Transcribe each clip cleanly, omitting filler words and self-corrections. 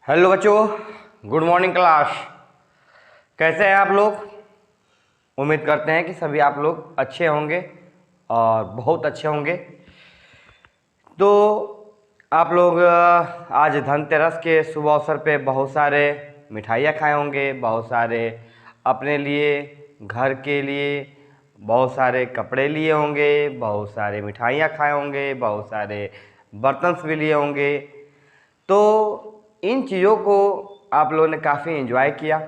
Hello बच्चों, good morning class. कैसे हैं आप लोग? उम्मीद करते हैं कि सभी आप लोग अच्छे होंगे और बहुत अच्छे होंगे। तो आप लोग आज धनतेरस के शुभ अवसर पे बहुत सारे मिठाइयाँ खाए होंगे, बहुत सारे अपने लिए, घर के लिए बहुत सारे कपड़े लिए होंगे, बहुत सारे मिठाइयाँ खाए होंगे, बहुत सारे बर्तन भी लिए होंगे। तो इन चीज़ों को आप लोगों ने काफ़ी एंजॉय किया।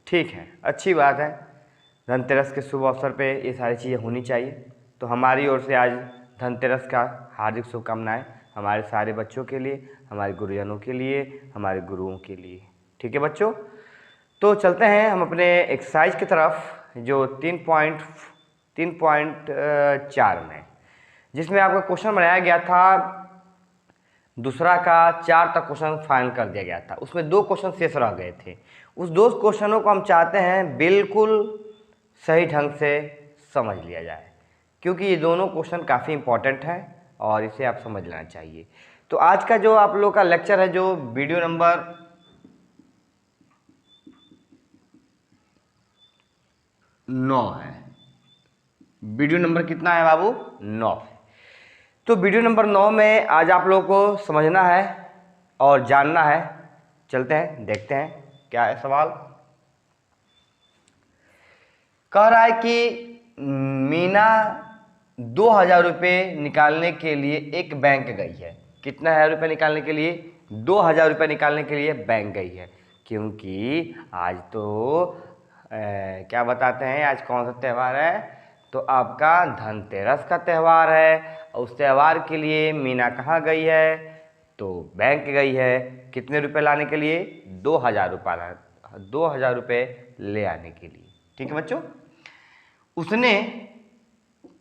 ठीक है, अच्छी बात है। धनतेरस के शुभ अवसर पे ये सारी चीज़ें होनी चाहिए। तो हमारी ओर से आज धनतेरस का हार्दिक शुभकामनाएं हमारे सारे बच्चों के लिए, हमारे गुरुजनों के लिए, हमारे गुरुओं के लिए। ठीक है बच्चों, तो चलते हैं हम अपने एक्सरसाइज की तरफ जो 3.4 में, जिसमें आपका क्वेश्चन बनाया गया था दूसरा का 4 तक क्वेश्चन फाइनल कर दिया गया था। उसमें 2 क्वेश्चन शेष रह गए थे। उस 2 क्वेश्चनों को हम चाहते हैं बिल्कुल सही ढंग से समझ लिया जाए, क्योंकि ये दोनों क्वेश्चन काफ़ी इंपॉर्टेंट हैं और इसे आप समझ लेना चाहिए। तो आज का जो आप लोग का लेक्चर है, जो वीडियो नंबर 9 है। वीडियो नंबर कितना है बाबू? 9 है। तो वीडियो नंबर 9 में आज आप लोगों को समझना है और जानना है। चलते हैं, देखते हैं क्या है सवाल। कह रहा है कि मीना 2000 रुपये निकालने के लिए एक बैंक गई है। कितना हजार रुपये निकालने के लिए? 2000 रुपये निकालने के लिए बैंक गई है। क्योंकि आज तो क्या बताते हैं, आज कौन सा त्यौहार है? तो आपका धनतेरस का त्यौहार है। उस त्यौहार के लिए मीना कहाँ गई है? तो बैंक गई है। कितने रुपए लाने के लिए? 2000 रुपये, 2000 रुपये ले आने के लिए। ठीक है बच्चों, उसने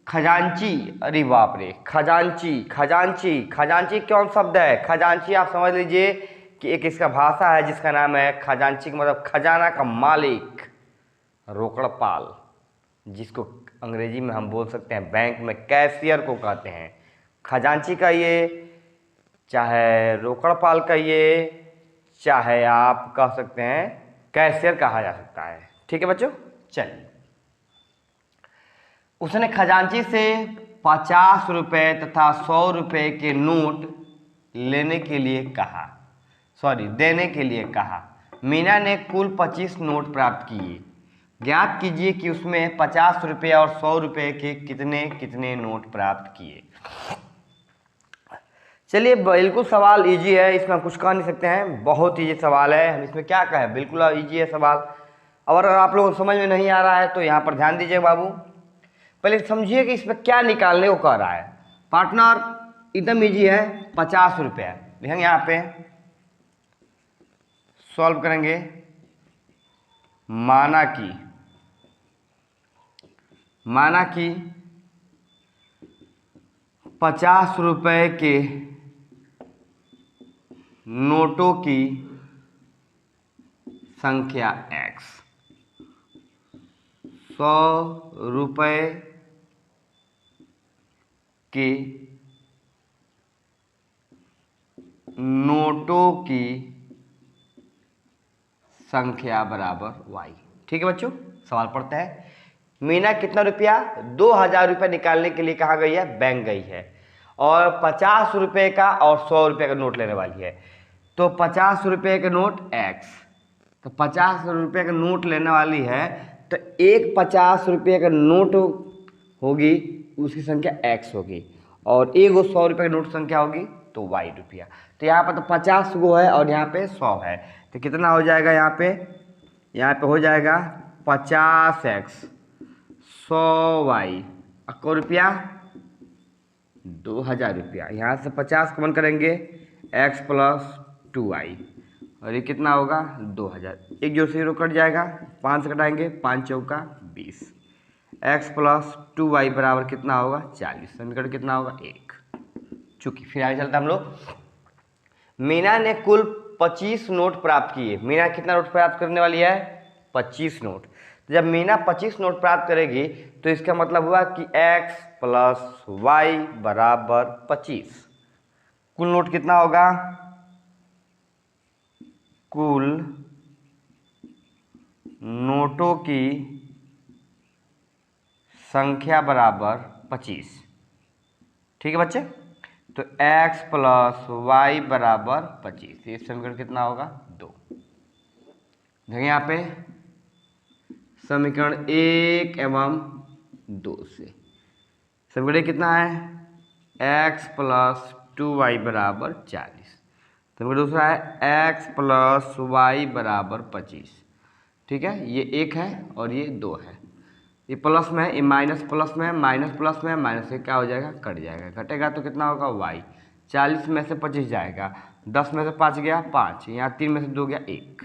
खजांची, अरे बाप रे, खजांची, खजांची, खजांची कौन शब्द है? खजांची आप समझ लीजिए कि एक इसका भाषा है जिसका नाम है खजांची, का मतलब खजाना का मालिक, रोकड़पाल, जिसको अंग्रेजी में हम बोल सकते हैं बैंक में कैशियर को कहते हैं। खजांची कहिए, चाहे रोकड़पाल कहिए, चाहे आप कह सकते हैं कैशियर कहा जा सकता है। ठीक है बच्चों, चलिए। उसने खजांची से 50 रुपये तथा 100 रुपये के नोट लेने के लिए कहा, देने के लिए कहा। मीना ने कुल 25 नोट प्राप्त किए। ज्ञात कीजिए कि उसमें 50 रुपये और 100 रुपये के कितने कितने नोट प्राप्त किए। चलिए, बिल्कुल सवाल इजी है, इसमें हम कुछ कह नहीं सकते हैं, बहुत इजी सवाल है। हम इसमें क्या कहें, बिल्कुल इजी है सवाल। और अगर आप लोगों को समझ में नहीं आ रहा है तो यहाँ पर ध्यान दीजिए बाबू। पहले समझिए कि इसमें क्या निकालने को कह रहा है। पार्टनर एकदम इजी है, 50 रुपये लिखेंगे, यहाँ पे सॉल्व करेंगे। माना कि 50 रुपये के नोटों की संख्या x, 100 रुपये के नोटों की संख्या बराबर y। ठीक है बच्चों, सवाल पढ़ते हैं। मीना कितना रुपया? 2000 रुपये निकालने के लिए कहाँ गई है? बैंक गई है। और 50 रुपये का और 100 रुपये का नोट लेने वाली है। तो 50 रुपये का नोट x, तो 50 रुपये का नोट लेने वाली है, तो एक 50 रुपये का नोट होगी, उसकी संख्या x होगी, और एक 100 रुपये का नोट संख्या होगी तो y रुपया। तो यहाँ पर तो 50 गो है और यहाँ पे 100 है, तो कितना हो जाएगा? यहाँ पे हो जाएगा 50x 100y को रुपया 2000 रुपया। यहाँ से 50 कॉमन करेंगे, x + 2y, और ये कितना होगा? 2000। एक जो 0 कट जाएगा, 5 से घटाएंगे, 5 चौका 20, x + 2y बराबर कितना होगा? 40। समीकरण कितना होगा? 1। चूंकि फिर आगे चलता हम लोग। मीना ने कुल 25 नोट प्राप्त किए। मीना कितना नोट प्राप्त करने वाली है? 25 नोट। तो जब मीना 25 नोट प्राप्त करेगी तो इसका मतलब हुआ कि x + y बराबर 25। कुल नोट कितना होगा? कुल नोटों की संख्या बराबर 25। ठीक है बच्चे, तो x प्लस वाई बराबर 25। ये समीकरण कितना होगा? 2। देखिए यहाँ पे समीकरण 1 एवं 2 से समीकरण कितना है? x प्लस 2y बराबर 40। समीकरण दूसरा है x प्लस वाई बराबर 25। ठीक है, ये 1 है और ये 2 है। ये प्लस में है, ये माइनस प्लस में है, माइनस प्लस में है, माइनस से क्या हो जाएगा? कट जाएगा। घटेगा तो कितना होगा? y। 40 में से 25 जाएगा, 10 में से 5 गया 5, यहाँ 3 में से 2 गया 1।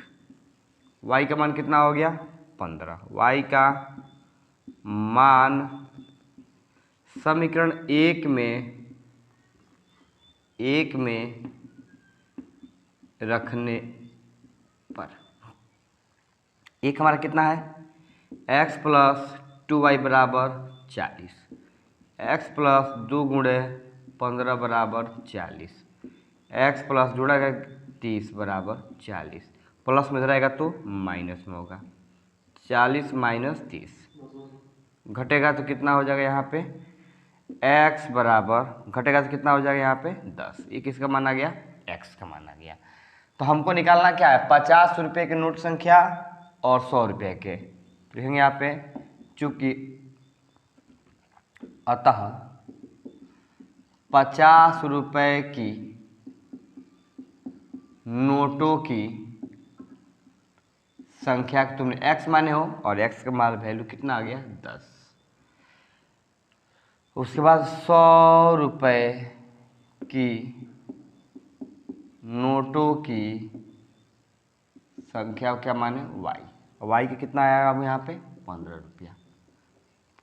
y का मान कितना हो गया? 15। y का मान समीकरण 1 में रखने पर एक हमारा कितना है? x प्लस 2y बराबर 40, x प्लस 2 गुणे 15 बराबर 40, x प्लस जोड़ेगा 30 बराबर 40, प्लस में रहेगा तो माइनस में होगा। 40 माइनस 30 घटेगा तो कितना हो जाएगा? यहाँ पे x बराबर घटेगा तो कितना हो जाएगा? यहाँ पे 10। ये किसका मान आ गया? x का मान आ गया। तो हमको निकालना क्या है? 50 रुपये के नोट संख्या और 100 रुपये के। देखेंगे यहाँ पे, चूंकि अतः 50 रुपये की नोटों की संख्या तुमने x माने हो और x का मान वैल्यू कितना आ गया? 10। उसके बाद 100 रुपये की नोटों की संख्या क्या माने? y। y के कितना आया अब यहाँ पे? 15 रुपया।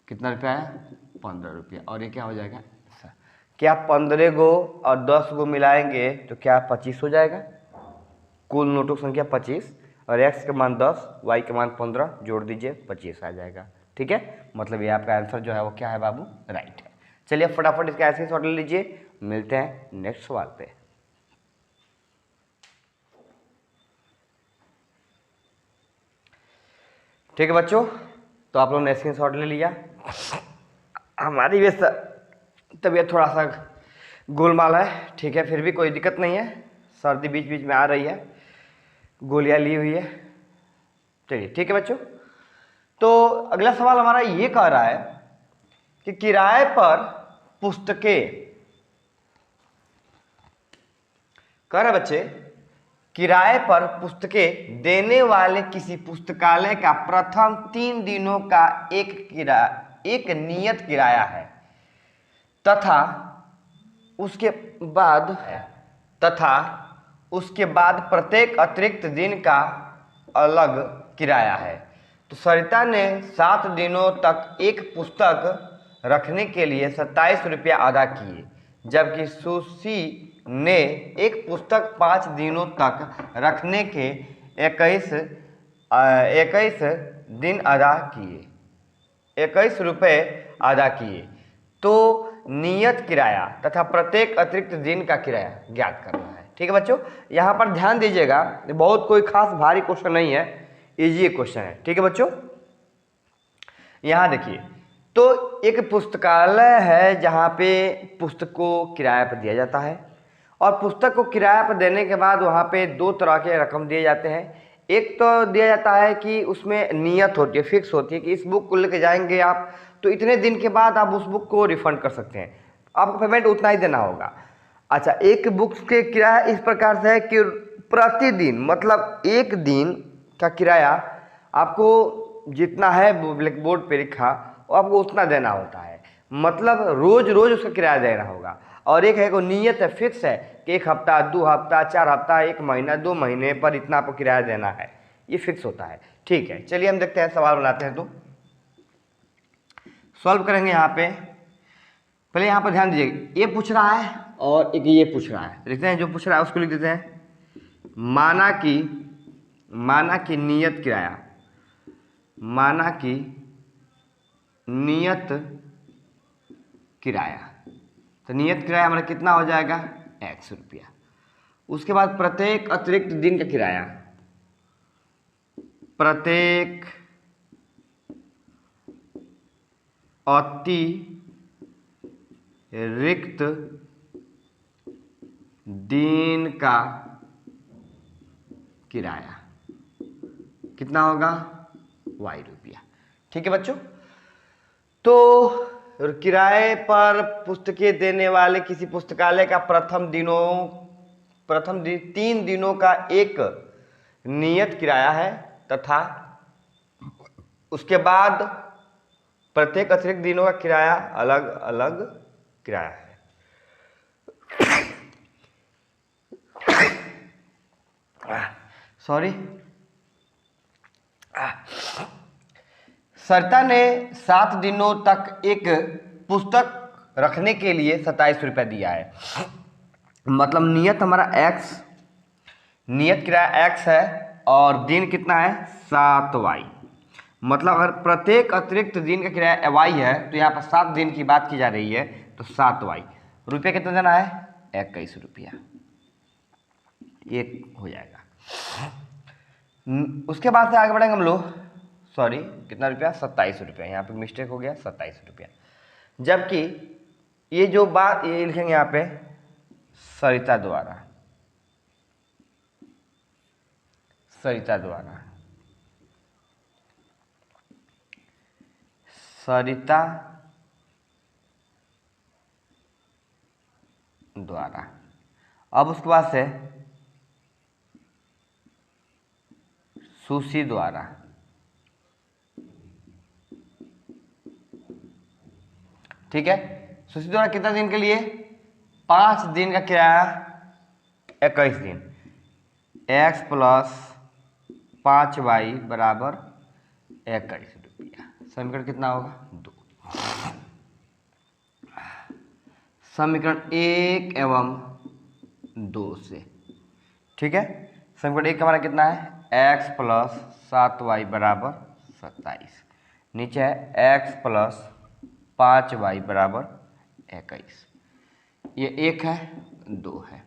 कितना रुपया आया? 15 रुपया। और ये क्या हो जाएगा? क्या 15 गो और 10 गो मिलाएंगे तो क्या 25 हो जाएगा? कुल नोटों की संख्या 25 और x का मान 10, y का मान 15, जोड़ दीजिए 25 आ जाएगा। ठीक है, मतलब ये आपका आंसर जो है वो क्या है बाबू? राइट है। चलिए फटाफट इसका ऐसे शॉर्ट ले लीजिए, मिलते हैं नेक्स्ट सवाल पे। ठीक है बच्चों, तो आप लोगों ने स्क्रीन शॉट ले लिया। हमारी भी तबीयत थोड़ा सा गोलमाल है, ठीक है, फिर भी कोई दिक्कत नहीं है। सर्दी बीच बीच में आ रही है, गोलियां ली हुई है। चलिए ठीक है बच्चों, तो अगला सवाल हमारा ये कह रहा है कि किराए पर पुस्तकें, कह रहे बच्चे, किराए पर पुस्तकें देने वाले किसी पुस्तकालय का प्रथम 3 दिनों का एक नियत किराया है तथा उसके बाद प्रत्येक अतिरिक्त दिन का अलग किराया है। तो सरिता ने 7 दिनों तक एक पुस्तक रखने के लिए 27 रुपया अदा किए, जबकि सुशी ने एक पुस्तक 5 दिनों तक रखने के 21 दिन अदा किए, 21 रुपये अदा किए। तो नियत किराया तथा प्रत्येक अतिरिक्त दिन का किराया ज्ञात करना है। ठीक है बच्चों, यहाँ पर ध्यान दीजिएगा, बहुत कोई खास भारी क्वेश्चन नहीं है, इजी क्वेश्चन है। ठीक है बच्चों, यहाँ देखिए, तो एक पुस्तकालय है जहाँ पे पुस्तक को किराए पर दिया जाता है, और पुस्तक को किराए पर देने के बाद वहाँ पे 2 तरह के रकम दिए जाते हैं। एक तो दिया जाता है कि उसमें नियत होती है, फिक्स होती है कि इस बुक को लेके जाएंगे आप तो इतने दिन के बाद आप उस बुक को रिफंड कर सकते हैं, आपको पेमेंट उतना ही देना होगा। अच्छा, एक बुक के किराया इस प्रकार से है कि प्रतिदिन, मतलब एक दिन का किराया आपको जितना है ब्लैक बोर्ड पे लिखा वो आपको उतना देना होता है, मतलब रोज रोज उसका किराया देना होगा। और एक है को नियत है, फिक्स है कि 1 हफ्ता, 2 हफ्ता, 4 हफ्ता, 1 महीना, 2 महीने पर इतना आपको किराया देना है, ये फिक्स होता है। ठीक है, चलिए हम देखते हैं, सवाल बनाते हैं तो सॉल्व करेंगे। यहाँ पे पहले यहाँ पर ध्यान दीजिए, ये पूछ रहा है और एक ये पूछ रहा है, लिखते हैं जो पूछ रहा है उसको लिख देते हैं, माना कि नियत किराया, माना कि नियत किराया, तो नियत किराया हमारा कितना हो जाएगा? 100 रुपया। उसके बाद प्रत्येक अतिरिक्त दिन का किराया, प्रत्येक अतिरिक्त दिन का किराया कितना होगा? y रुपया। ठीक है बच्चों, तो किराए पर पुस्तकें देने वाले किसी पुस्तकालय का प्रथम 3 दिनों का एक नियत किराया है तथा उसके बाद प्रत्येक अतिरिक्त दिनों का किराया अलग अलग किराया है। सॉरी, सरिता ने 7 दिनों तक एक पुस्तक रखने के लिए 27 रुपया दिया है। मतलब नियत हमारा x, नियत किराया x है और दिन कितना है? 7y। मतलब अगर प्रत्येक अतिरिक्त दिन का किराया y है तो यहाँ पर 7 दिन की बात की जा रही है, तो 7y। रुपया कितना देना है? 21 रुपया। एक हो जाएगा। उसके बाद से आगे बढ़ेंगे हम लोग। सॉरी, कितना रुपया? 27 रुपया। यहाँ पे मिस्टेक हो गया, 27 रुपया। जबकि ये जो बात ये लिखेंगे यहाँ पे सरिता द्वारा, सरिता द्वारा, सरिता द्वारा। अब उसके बाद से सुशी द्वारा, ठीक है। सुशी द्वारा कितना दिन के लिए? 5 दिन का किराया 21 दिन। x प्लस 5y बराबर 21 रुपया। समीकरण कितना होगा? 2। समीकरण 1 एवं 2 से, ठीक है। समीकरण 1 हमारा कितना है? x प्लस 7y बराबर 27। नीचे है x प्लस 5y बराबर 21। ये 1 है, 2 है,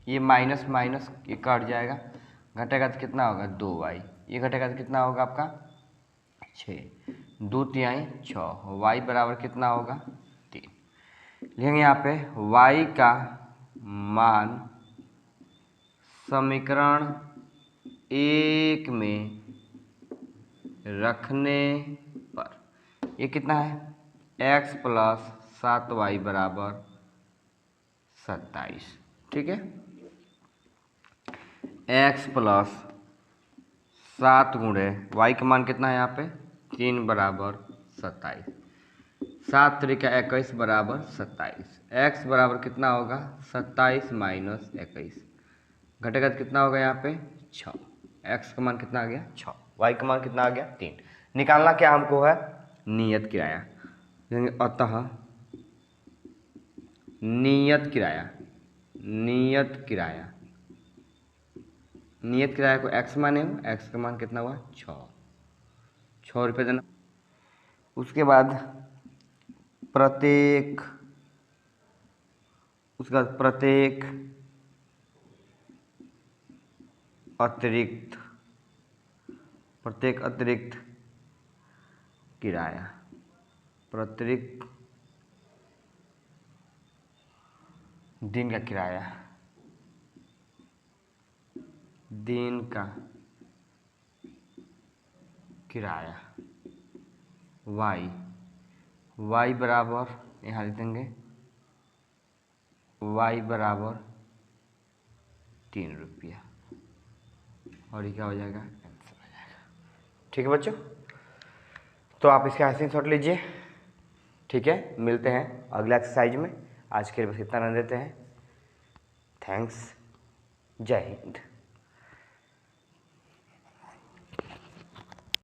ये माइनस माइनस ये कट जाएगा, घटेगा तो कितना होगा? 2y। ये घटेगा तो कितना होगा आपका? 6। 2 तिहाई 6। y बराबर कितना होगा? 3। लिखेंगे यहाँ पे y का मान समीकरण 1 में रखने पर ये कितना है? x प्लस 7y बराबर 27। ठीक है, x प्लस 7 गुणे y का मान कितना है यहाँ पे? 3 बराबर 27। 7 त्रिका 21 बराबर 27। x बराबर कितना होगा? 27 माइनस 21। घटेगा तो कितना होगा यहाँ पे? 6। x का मान कितना आ गया? 6। y का मान कितना आ गया? 3। निकालना क्या हमको है? नियत किराया। अतः नियत किराया, नियत किराया, नियत किराया को x माने हो, x का मान कितना हुआ? 6 रुपये देना। उसके बाद प्रत्येक अतिरिक्त किराया, प्रत्येक दिन का किराया, दिन का किराया y बराबर यहाँ लिख देंगे y बराबर 3 रुपया, और ये क्या हो जाएगा? आंसर हो जाएगा। ठीक है बच्चों, तो आप इसका स्क्रीनशॉट लीजिए। ठीक है, मिलते हैं अगले एक्सरसाइज में। आज के लिए बस इतना रहने देते हैं। थैंक्स, जय हिंद।